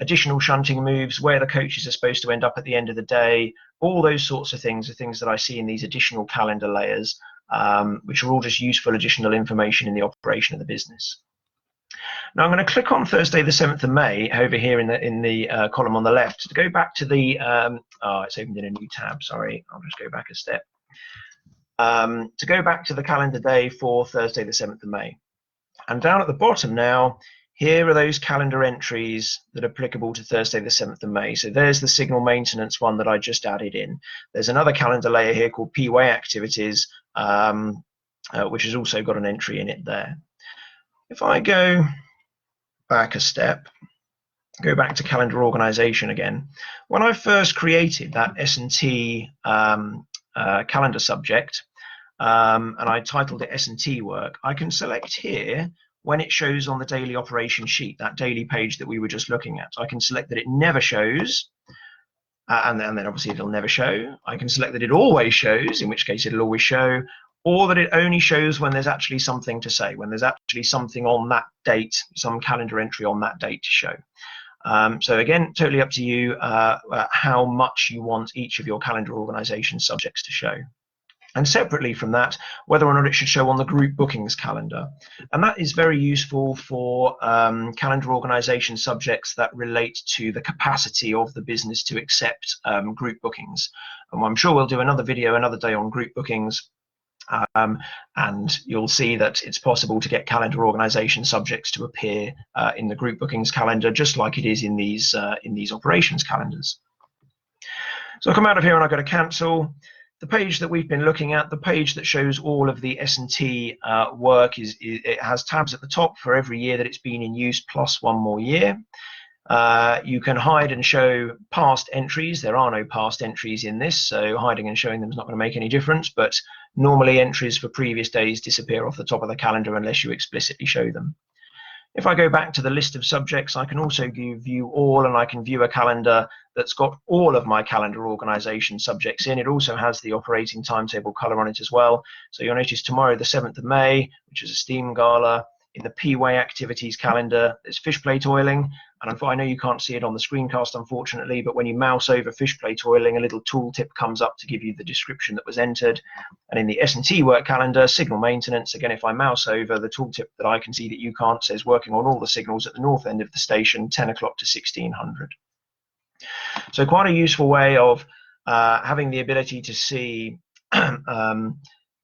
Additional shunting moves, where the coaches are supposed to end up at the end of the day, all those sorts of things are things that I see in these additional calendar layers, which are all just useful additional information in the operation of the business. Now I'm going to click on Thursday the 7th of May over here in the column on the left to go back to the, it's opened in a new tab, sorry, I'll just go back a step. To go back to the calendar day for Thursday the 7th of May. And down at the bottom now, here are those calendar entries that are applicable to Thursday the 7th of May. So there's the signal maintenance one that I just added in. There's another calendar layer here called P-way activities, which has also got an entry in it there. If I go back a step, go back to calendar organization again, when I first created that S&T calendar subject, and I titled it S&T work, I can select here when it shows on the daily operation sheet, that daily page that we were just looking at. I can select that it never shows, and then obviously it'll never show. I can select that it always shows, in which case it'll always show, or that it only shows when there's actually something to say, when there's actually something on that date, some calendar entry on that date to show. So again, totally up to you how much you want each of your calendar organization subjects to show. And separately from that, whether or not it should show on the group bookings calendar. And that is very useful for calendar organization subjects that relate to the capacity of the business to accept group bookings. And I'm sure we'll do another video another day on group bookings. And you'll see that it's possible to get calendar organization subjects to appear in the group bookings calendar, just like it is in these operations calendars. So I'll come out of here and I've got to cancel. The page that we've been looking at, the page that shows all of the S&T work, it has tabs at the top for every year that it's been in use plus one more year. You can hide and show past entries. There are no past entries in this, so hiding and showing them is not going to make any difference, but normally entries for previous days disappear off the top of the calendar unless you explicitly show them. If I go back to the list of subjects, I can also view all, and I can view a calendar that's got all of my calendar organization subjects in. It also has the operating timetable color on it as well. So you'll notice tomorrow, the 7th of May, which is a steam gala. In the P-way activities calendar, there's fish plate oiling. And I know you can't see it on the screencast, unfortunately, but when you mouse over fish plate oiling, a little tooltip comes up to give you the description that was entered. And in the S&T work calendar, signal maintenance, again, if I mouse over, the tooltip that I can see that you can't says working on all the signals at the north end of the station, 10 o'clock to 1600. So quite a useful way of having the ability to see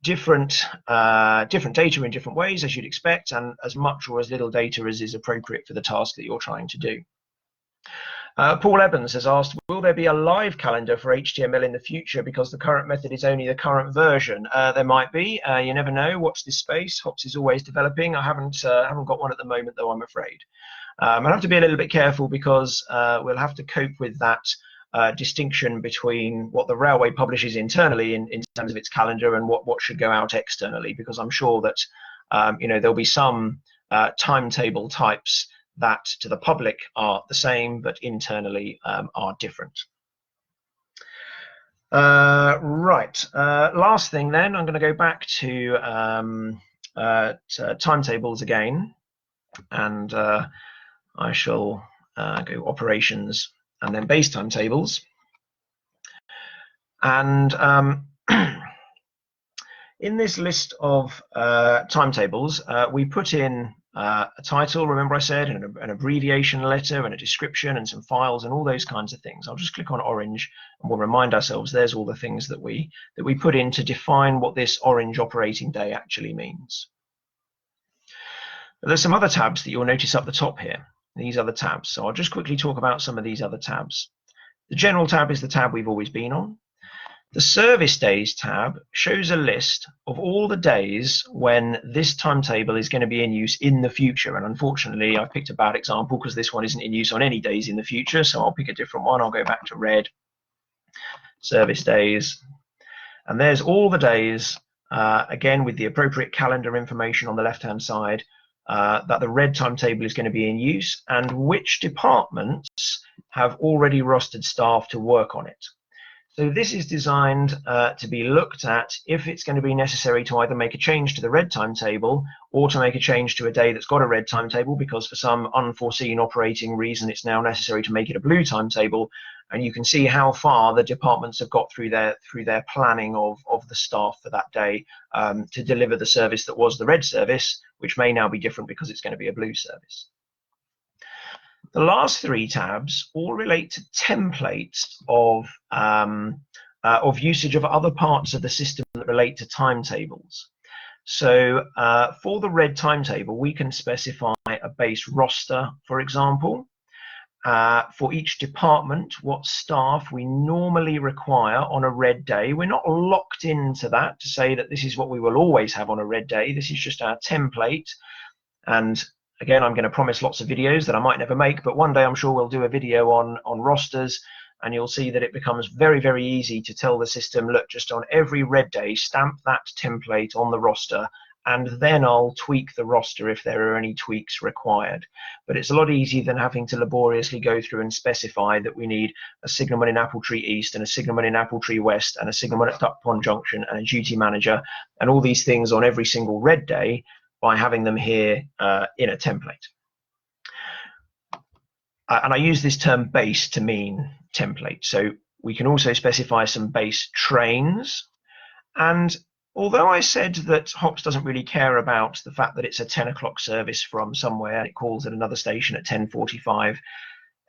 different data in different ways, as you'd expect, and as much or as little data as is appropriate for the task that you're trying to do. Paul Evans has asked, will there be a live calendar for HTML in the future because the current method is only the current version? There might be. You never know. Watch this space. HOPS is always developing. I haven't got one at the moment, though, I'm afraid. I'll have to be a little bit careful because we'll have to cope with that distinction between what the railway publishes internally in terms of its calendar and what should go out externally, because I'm sure that there'll be some timetable types that to the public are the same but internally are different. Right, last thing then, I'm going to go back to timetables again, and I shall go operations and then base timetables. And in this list of timetables, we put in a title, remember I said, and an abbreviation letter and a description and some files and all those kinds of things. I'll just click on orange and we'll remind ourselves there's all the things that we put in to define what this orange operating day actually means. But there's some other tabs that you'll notice up the top here. These other tabs. So I'll just quickly talk about some of these other tabs. The general tab is the tab we've always been on. The service days tab shows a list of all the days when this timetable is going to be in use in the future. And unfortunately, I've picked a bad example because this one isn't in use on any days in the future. So I'll pick a different one. I'll go back to red, service days. And there's all the days again with the appropriate calendar information on the left-hand side, that the red timetable is going to be in use and which departments have already rostered staff to work on it. So this is designed to be looked at if it's going to be necessary to either make a change to the red timetable or to make a change to a day that's got a red timetable because for some unforeseen operating reason it's now necessary to make it a blue timetable. And you can see how far the departments have got through their planning of the staff for that day to deliver the service that was the red service, which may now be different because it's going to be a blue service. The last three tabs all relate to templates of usage of other parts of the system that relate to timetables. So for the red timetable, we can specify a base roster, for example. For each department, what staff we normally require on a red day. We're not locked into that to say that this is what we will always have on a red day. This is just our template. And again, I'm going to promise lots of videos that I might never make, but one day I'm sure we'll do a video on rosters, and you'll see that it becomes very, very easy to tell the system, look, just on every red day, stamp that template on the roster, and then I'll tweak the roster if there are any tweaks required. But it's a lot easier than having to laboriously go through and specify that we need a signalman in Appletree East and a signalman in Appletree West and a signalman at Duck Pond Junction and a duty manager and all these things on every single red day by having them here in a template. And I use this term base to mean template. So we can also specify some base trains. And although I said that HOPS doesn't really care about the fact that it's a 10 o'clock service from somewhere, it calls at another station at 10:45,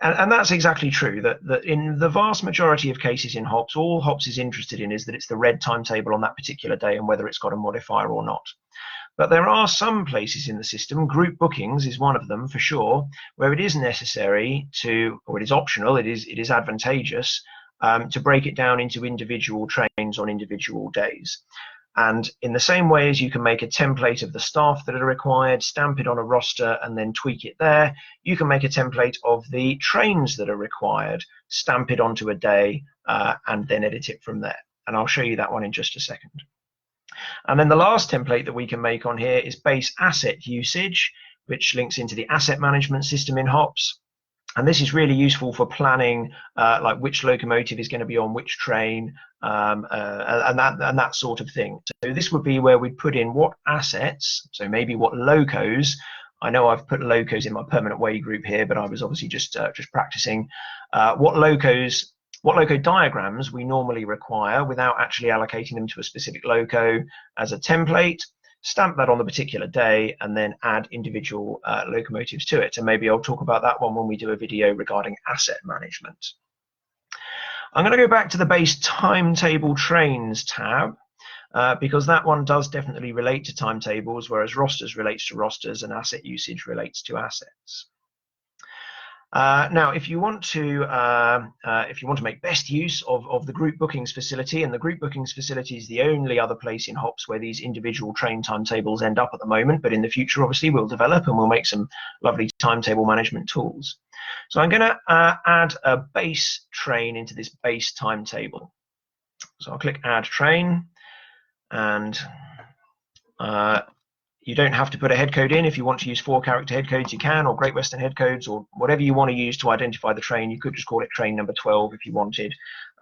and that's exactly true, that in the vast majority of cases in HOPS, all HOPS is interested in is that it's the red timetable on that particular day and whether it's got a modifier or not. But there are some places in the system, group bookings is one of them for sure, where it is necessary to, or it is optional, it is advantageous to break it down into individual trains on individual days. And in the same way as you can make a template of the staff that are required, stamp it on a roster and then tweak it there, you can make a template of the trains that are required, stamp it onto a day and then edit it from there. And I'll show you that one in just a second. And then the last template that we can make on here is base asset usage, which links into the asset management system in HOPS. And this is really useful for planning like which locomotive is going to be on which train and that sort of thing. So this would be where we put in what assets, so maybe what locos. I know I've put locos in my permanent way group here, but I was obviously just practicing what loco diagrams we normally require without actually allocating them to a specific loco as a template, stamp that on the particular day, and then add individual locomotives to it. And maybe I'll talk about that one when we do a video regarding asset management. I'm going to go back to the base timetable trains tab because that one does definitely relate to timetables, whereas rosters relates to rosters and asset usage relates to assets. Now, if you want to make best use of the group bookings facility, and the group bookings facility is the only other place in HOPS where these individual train timetables end up at the moment, but in the future, obviously, we'll develop and we'll make some lovely timetable management tools. So I'm going to add a base train into this base timetable. So I'll click Add Train, and you don't have to put a head code in. If you want to use 4-character head codes, you can, or Great Western head codes, or whatever you want to use to identify the train. You could just call it train number 12 if you wanted,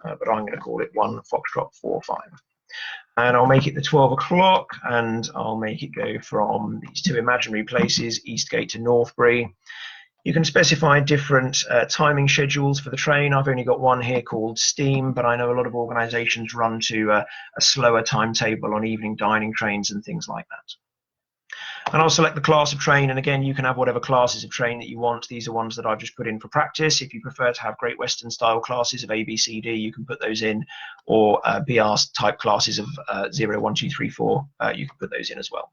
but I'm going to call it 1 Foxtrot 45. And I'll make it the 12 o'clock, and I'll make it go from these two imaginary places, Eastgate to Northbury. You can specify different timing schedules for the train. I've only got one here called Steam, but I know a lot of organisations run to a slower timetable on evening dining trains and things like that. And I'll select the class of train, and again, you can have whatever classes of train that you want. These are ones that I've just put in for practice. If you prefer to have Great Western style classes of A, B, C, D, you can put those in, or BR type classes of 0, 1, 2, 3, 4, you can put those in as well.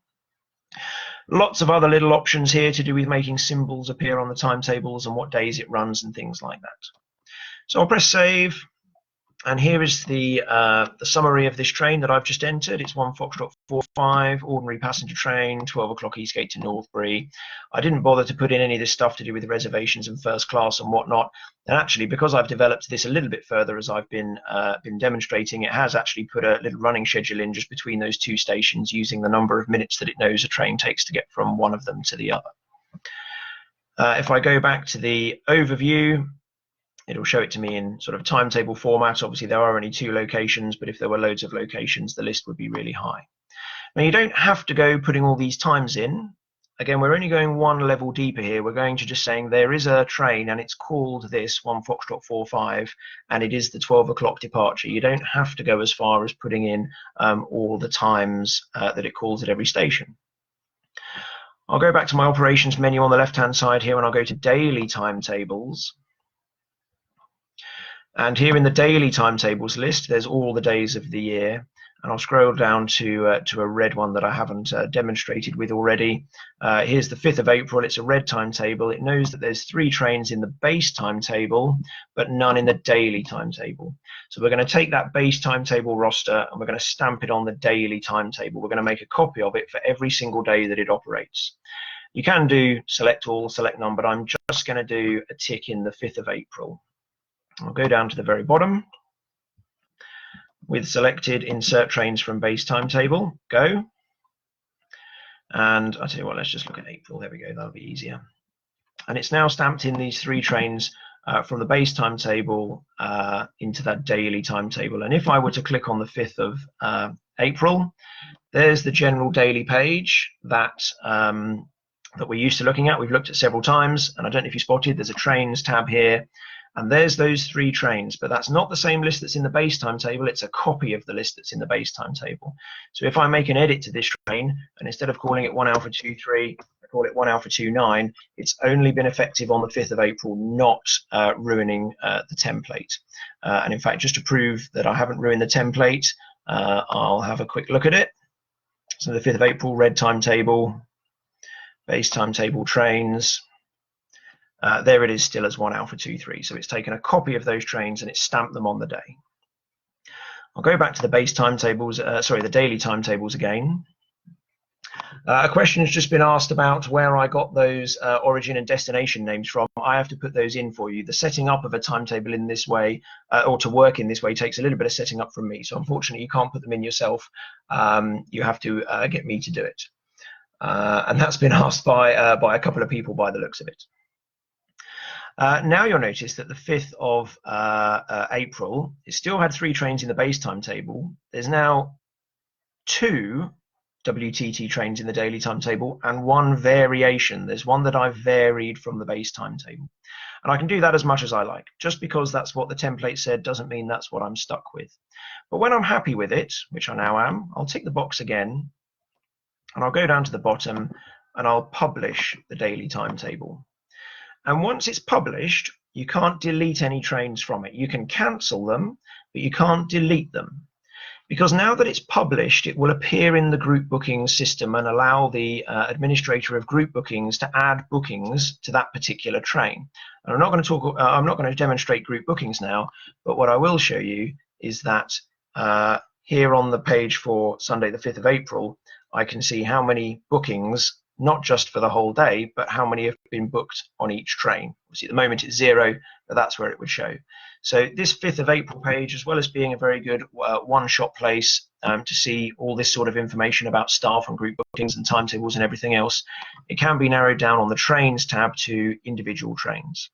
Lots of other little options here to do with making symbols appear on the timetables and what days it runs and things like that. So I'll press save, And here is the summary of this train that I've just entered. It's 1 Foxtrot 45, ordinary passenger train, 12 o'clock Eastgate to Northbury. I didn't bother to put in any of this stuff to do with reservations and first class and whatnot. And actually, because I've developed this a little bit further as I've been demonstrating, it has actually put a little running schedule in just between those two stations using the number of minutes that it knows a train takes to get from one of them to the other. If I go back to the overview, it'll show it to me in sort of timetable format. Obviously, there are only 2 locations, but if there were loads of locations, the list would be really high. Now, you don't have to go putting all these times in. Again, we're only going one level deeper here. We're going to just saying there is a train and it's called this 1 Foxtrot 45, and it is the 12 o'clock departure. You don't have to go as far as putting in all the times that it calls at every station. I'll go back to my operations menu on the left-hand side here, and I'll go to daily timetables. And here in the daily timetables list, there's all the days of the year. And I'll scroll down to a red one that I haven't demonstrated with already. Here's the 5th of April. It's a red timetable. It knows that there's 3 trains in the base timetable, but none in the daily timetable. So we're going to take that base timetable roster and we're going to stamp it on the daily timetable. We're going to make a copy of it for every single day that it operates. You can do select all, select none, but I'm just going to do a tick in the 5th of April. I'll go down to the very bottom with selected insert trains from base timetable, go. And I'll tell you what, let's just look at April. There we go, that'll be easier. And it's now stamped in these 3 trains from the base timetable into that daily timetable. And if I were to click on the 5th of April, there's the general daily page that we're used to looking at. We've looked at several times, and I don't know if you spotted, there's a trains tab here. And there's those 3 trains, but that's not the same list that's in the base timetable. It's a copy of the list that's in the base timetable. So if I make an edit to this train, and instead of calling it 1 Alpha 23, I call it 1 Alpha 29, it's only been effective on the 5th of April, not ruining the template. And in fact, just to prove that I haven't ruined the template, I'll have a quick look at it. So the 5th of April, red timetable, base timetable trains. There it is still as 1 Alpha 23. So it's taken a copy of those trains and it's stamped them on the day. I'll go back to the base timetables, the daily timetables again. A question has just been asked about where I got those origin and destination names from. I have to put those in for you. The setting up of a timetable in this way, or to work in this way, takes a little bit of setting up from me. So unfortunately, you can't put them in yourself. You have to get me to do it. And that's been asked by a couple of people by the looks of it. Now you'll notice that the 5th of April, it still had 3 trains in the base timetable. There's now 2 WTT trains in the daily timetable and 1 variation. There's one that I've varied from the base timetable. And I can do that as much as I like. Just because that's what the template said doesn't mean that's what I'm stuck with. But when I'm happy with it, which I now am, I'll tick the box again and I'll go down to the bottom and I'll publish the daily timetable. And once it's published, you can't delete any trains from it. You can cancel them, but you can't delete them. Because now that it's published, it will appear in the group bookings system and allow the administrator of group bookings to add bookings to that particular train. And I'm not going to demonstrate group bookings now, but what I will show you is that here on the page for Sunday, the 5th of April, I can see how many bookings, not just for the whole day, but how many have been booked on each train. Obviously, at the moment it's 0, but that's where it would show. So this 5th of April page, as well as being a very good one-shot place to see all this sort of information about staff and group bookings and timetables and everything else, it can be narrowed down on the trains tab to individual trains.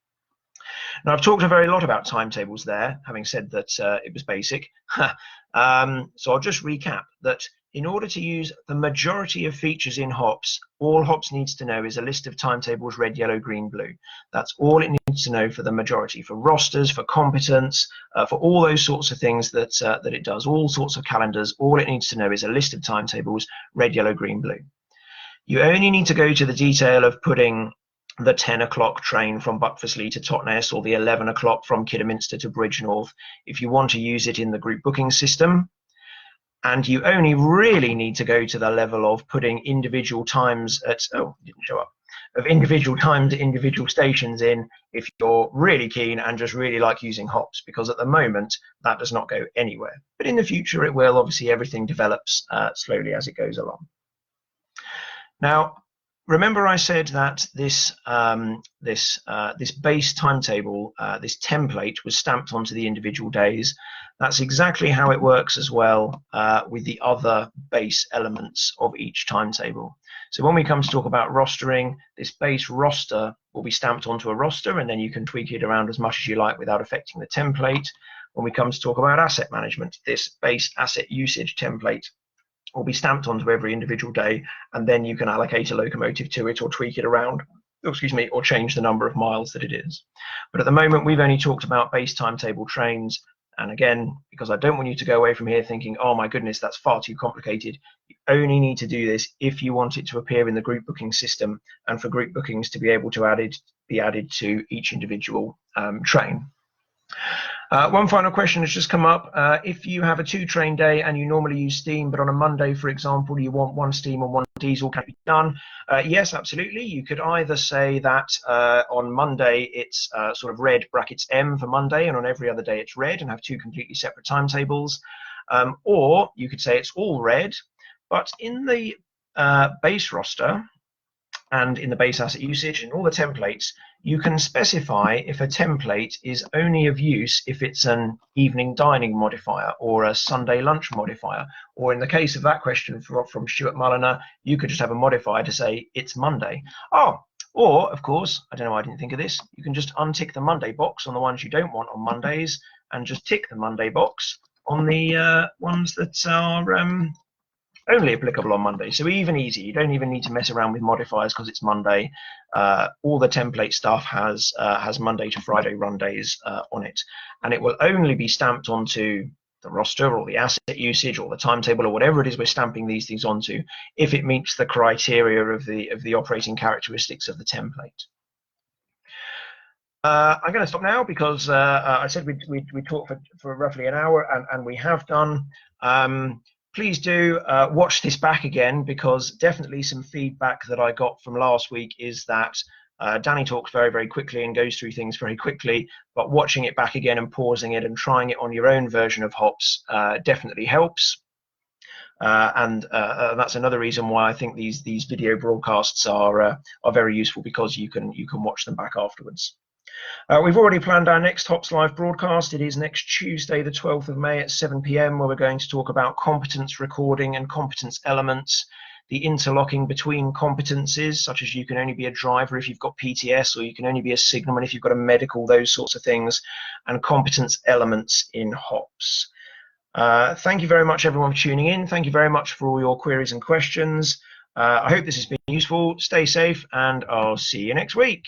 Now, I've talked a very lot about timetables there, having said that it was basic. So I'll just recap that in order to use the majority of features in HOPS, all HOPS needs to know is a list of timetables, red, yellow, green, blue. That's all it needs to know for the majority, for rosters, for competence, for all those sorts of things that it does, all sorts of calendars. All it needs to know is a list of timetables, red, yellow, green, blue. You only need to go to the detail of putting the 10 o'clock train from Buckfordsley to Totnes or the 11 o'clock from Kidderminster to Bridgnorth if you want to use it in the group booking system. And you only really need to go to the level of putting individual times at, oh, it didn't show up, individual times at individual stations in if you're really keen and just really like using hops, because at the moment that does not go anywhere. But in the future it will. Obviously, everything develops slowly as it goes along. Now, remember I said that this base timetable, this template, was stamped onto the individual days. That's exactly how it works as well with the other base elements of each timetable. So when we come to talk about rostering, this base roster will be stamped onto a roster, and then you can tweak it around as much as you like without affecting the template. When we come to talk about asset management, this base asset usage template will be stamped onto every individual day, and then you can allocate a locomotive to it or tweak it around, or change the number of miles that it is. But at the moment, we've only talked about base timetable trains. And again, because I don't want you to go away from here thinking, oh my goodness, that's far too complicated. You only need to do this if you want it to appear in the group booking system and for group bookings to be able to be added to each individual train. One final question has just come up. If you have a 2-train day and you normally use steam, but on a Monday, for example, you want 1 steam and 1 diesel, can it be done? Yes, absolutely. You could either say that on Monday it's sort of red brackets M for Monday, and on every other day it's red, and have 2 completely separate timetables. Or you could say it's all red, but in the base roster and in the base asset usage and all the templates, you can specify if a template is only of use if it's an evening dining modifier or a Sunday lunch modifier. Or in the case of that question from Stuart Mulliner, you could just have a modifier to say it's Monday. Or, of course, I don't know why I didn't think of this, you can just untick the Monday box on the ones you don't want on Mondays and just tick the Monday box on the ones that are only applicable on Monday. So even easy. You don't even need to mess around with modifiers because it's Monday. All the template stuff has Monday to Friday run days on it, and it will only be stamped onto the roster or the asset usage or the timetable or whatever it is we're stamping these things onto if it meets the criteria of the operating characteristics of the template. I'm going to stop now because I said we'd talk for roughly an hour, and we have done. Please do watch this back again, because definitely some feedback that I got from last week is that Danny talks very, very quickly and goes through things very quickly, but watching it back again and pausing it and trying it on your own version of HOPS definitely helps. And that's another reason why I think these video broadcasts are very useful, because you can watch them back afterwards. We've already planned our next HOPS Live broadcast. It is next Tuesday, the 12th of May at 7 p.m, where we're going to talk about competence recording and competence elements, the interlocking between competencies, such as you can only be a driver if you've got PTS, or you can only be a signalman if you've got a medical, those sorts of things, and competence elements in HOPS. Thank you very much, everyone, for tuning in. Thank you very much for all your queries and questions. I hope this has been useful. Stay safe, and I'll see you next week.